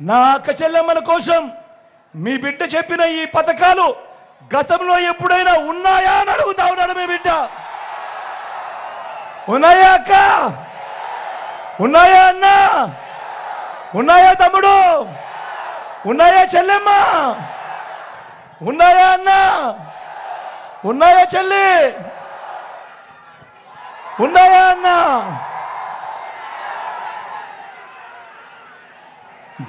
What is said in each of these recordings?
నా అక్క చెల్లెమ్మల కోసం మీ బిడ్డ చెప్పిన ఈ పథకాలు గతంలో ఎప్పుడైనా ఉన్నాయా అని అడుగుతా ఉన్నాడు మీ బిడ్డ. ఉన్నాయా అక్క? ఉన్నాయా అన్న? ఉన్నాయా తమ్ముడు? ఉన్నాయా చెల్లెమ్మ? ఉన్నాయా అన్న? ఉన్నాయా చెల్లి? ఉన్నాయా అన్న?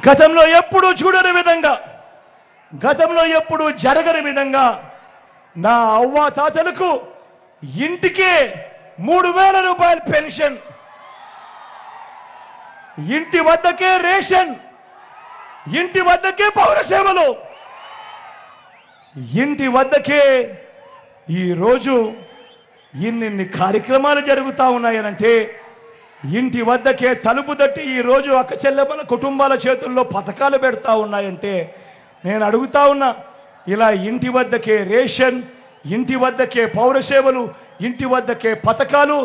గతంలో ఎప్పుడు చూడని విధంగా, గతంలో ఎప్పుడు జరగని విధంగా నా అవ్వ తాతలకు ఇంటికి 3,000 రూపాయల పెన్షన్, ఇంటి వద్దకే రేషన్, ఇంటి వద్దకే పౌర సేవలు, ఇంటి వద్దకే ఈరోజు ఇన్ని కార్యక్రమాలు జరుగుతూ ఉన్నాయనంటే, ఇంటి వద్దకే తలుపు తట్టి ఈరోజు అక్క చెల్లెమ్మల కుటుంబాల చేతుల్లో పథకాలు పెడతా ఉన్నాయంటే నేను అడుగుతా ఉన్నా, ఇలా ఇంటి వద్దకే రేషన్, ఇంటి వద్దకే పౌర సేవలు, ఇంటి వద్దకే పథకాలు,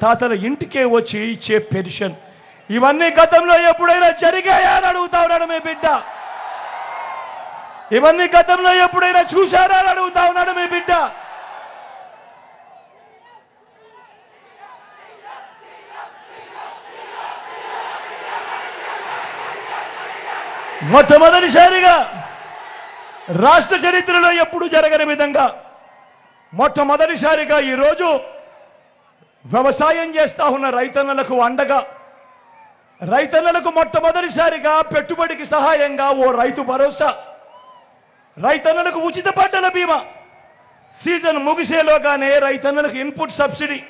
తాతల ఇంటికే వచ్చి ఇచ్చే పెన్షన్, ఇవన్నీ గతంలో ఎప్పుడైనా జరిగాయా అని అడుగుతా ఉన్నాడు మీ బిడ్డ. ఇవన్నీ గతంలో ఎప్పుడైనా చూశారా అని అడుగుతా ఉన్నాడు మీ బిడ్డ. మొట్టమొదటిసారిగా రాష్ట్ర చరిత్రలో ఎప్పుడు జరగని విధంగా మొట్టమొదటిసారిగా ఈరోజు వ్యవసాయం చేస్తా ఉన్న రైతన్నలకు అండగా, రైతన్నలకు మొట్టమొదటిసారిగా పెట్టుబడికి సహాయంగా ఓ రైతు భరోసా, రైతన్నలకు ఉచిత పంటల బీమా, సీజన్ ముగిసేలోగానే రైతన్నలకు ఇన్పుట్ సబ్సిడీ,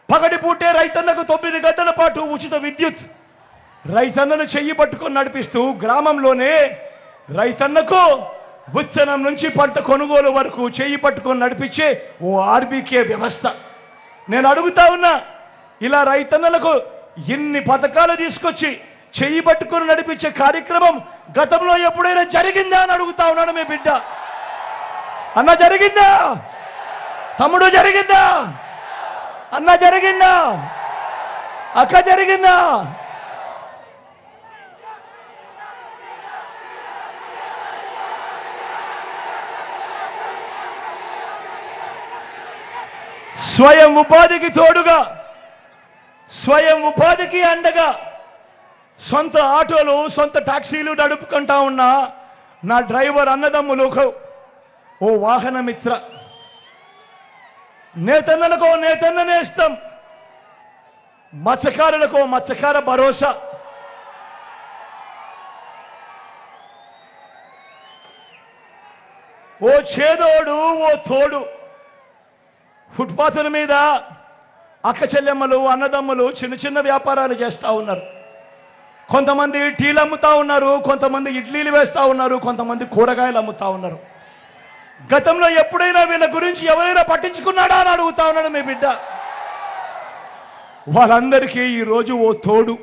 పగటిపూటే రైతన్నకు 9 గంటల పాటు ఉచిత విద్యుత్, రైతన్నను చెయ్యి పట్టుకొని నడిపిస్తూ గ్రామంలోనే రైతన్నకు విత్తనం నుంచి పంట కొనుగోలు వరకు చెయ్యి పట్టుకొని నడిపించే ఓ ఆర్బీకే వ్యవస్థ. నేను అడుగుతా ఉన్నా, ఇలా రైతన్నలకు ఇన్ని పథకాలు తీసుకొచ్చి చెయ్యి పట్టుకొని నడిపించే కార్యక్రమం గతంలో ఎప్పుడైనా జరిగిందా అని అడుగుతా ఉన్నాడు మీ బిడ్డ. అన్న జరిగిందా? తమ్ముడు జరిగిందా? అన్న జరిగిందా? అక్క జరిగిందా? స్వయం ఉపాధికి తోడుగా, స్వయం ఉపాధికి అండగా సొంత ఆటోలు, సొంత టాక్సీలు నడుపుకుంటా ఉన్న నా డ్రైవర్ అన్నదమ్ములకు ఓ వాహన మిత్ర, నేతన్నలకు నేతన్న నేస్తం, మత్స్యకారులకు మత్స్యకార భరోసా, ఓ చేదోడు ఓ తోడు. ఫుట్పాత్ల మీద అక్క చెల్లెమ్మలు, అన్నదమ్ములు చిన్న చిన్న వ్యాపారాలు చేస్తూ ఉన్నారు. కొంతమంది టీలు అమ్ముతా ఉన్నారు, కొంతమంది ఇడ్లీలు వేస్తూ ఉన్నారు, కొంతమంది కూరగాయలు అమ్ముతా ఉన్నారు. గతంలో ఎప్పుడైనా వీళ్ళ గురించి ఎవరైనా పట్టించుకున్నాడా అని అడుగుతా ఉన్నాడు మీ బిడ్డ. వాళ్ళందరికీ ఈరోజు ఓ తోడు.